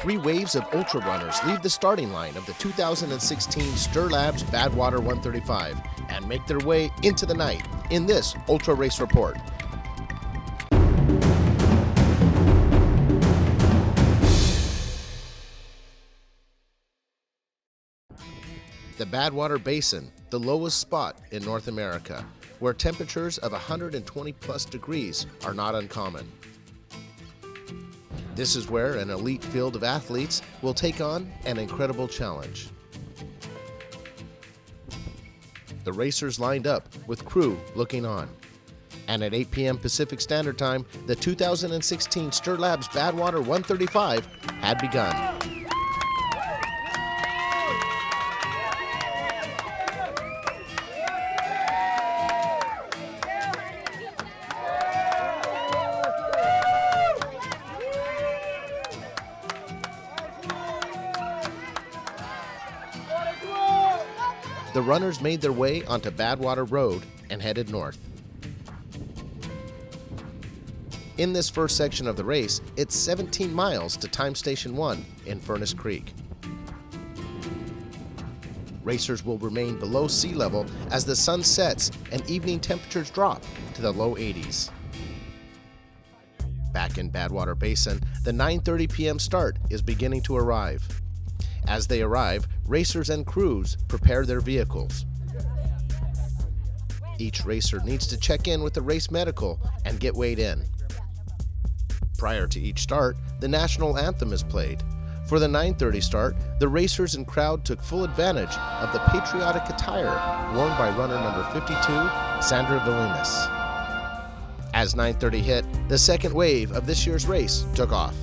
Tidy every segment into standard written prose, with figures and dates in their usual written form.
3 waves of ultra runners leave the starting line of the 2016 STYR Labs Badwater 135 and make their way into the night in this Ultra Race Report. The Badwater Basin, the lowest spot in North America, where temperatures of 120 plus degrees are not uncommon. This is where an elite field of athletes will take on an incredible challenge. The racers lined up with crew looking on. And at 8 p.m. Pacific Standard Time, the 2016 STYR Labs Badwater 135 had begun. The runners made their way onto Badwater Road and headed north. In this first section of the race, it's 17 miles to Time Station 1 in Furnace Creek. Racers will remain below sea level as the sun sets and evening temperatures drop to the low 80s. Back in Badwater Basin, the 9:30 p.m. start is beginning to arrive. As they arrive, racers and crews prepare their vehicles. Each racer needs to check in with the race medical and get weighed in. Prior to each start, the national anthem is played. For the 9:30 start, the racers and crowd took full advantage of the patriotic attire worn by runner number 52, Sandra Valinas. As 9:30 hit, the second wave of this year's race took off.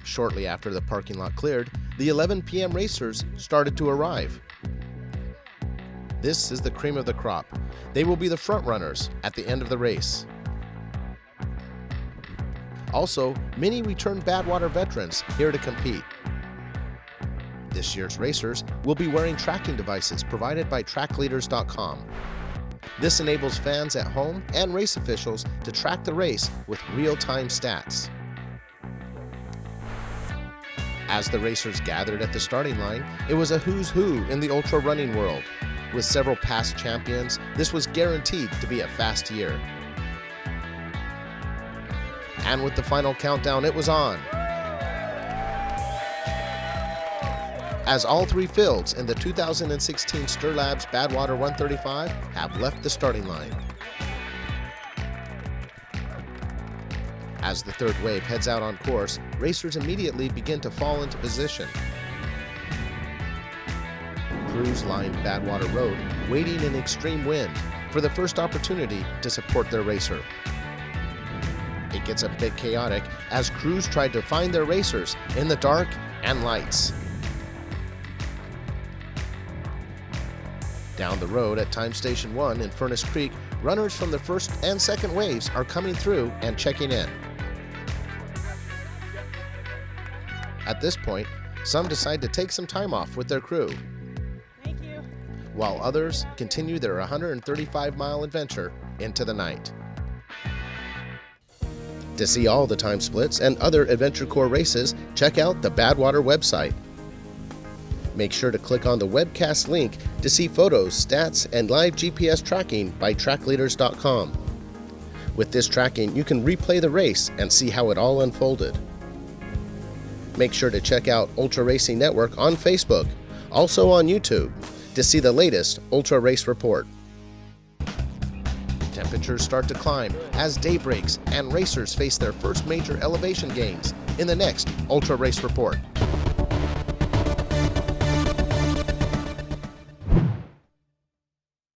Shortly after the parking lot cleared, the 11 p.m. racers started to arrive. This is the cream of the crop. They will be the front runners at the end of the race. Also, many returned Badwater veterans here to compete. This year's racers will be wearing tracking devices provided by trackleaders.com. This enables fans at home and race officials to track the race with real-time stats. As the racers gathered at the starting line, it was a who's who in the ultra running world. With several past champions, this was guaranteed to be a fast year. And with the final countdown, it was on. As all 3 fields in the 2016 STYR Labs Badwater 135 have left the starting line. As the third wave heads out on course, racers immediately begin to fall into position. Crews lined Badwater Road, waiting in extreme wind for the first opportunity to support their racer. It gets a bit chaotic as crews try to find their racers in the dark and lights. Down the road at Time Station 1 in Furnace Creek, runners from the first and second waves are coming through and checking in. At this point, some decide to take some time off with their crew, while others continue their 135-mile adventure into the night. To see all the time splits and other Adventure Corps races, check out the Badwater website. Make sure to click on the webcast link to see photos, stats, and live GPS tracking by trackleaders.com. With this tracking, you can replay the race and see how it all unfolded. Make sure to check out Ultra Racing Network on Facebook, also on YouTube, to see the latest Ultra Race Report. Temperatures start to climb as day breaks and racers face their first major elevation gains in the next Ultra Race Report.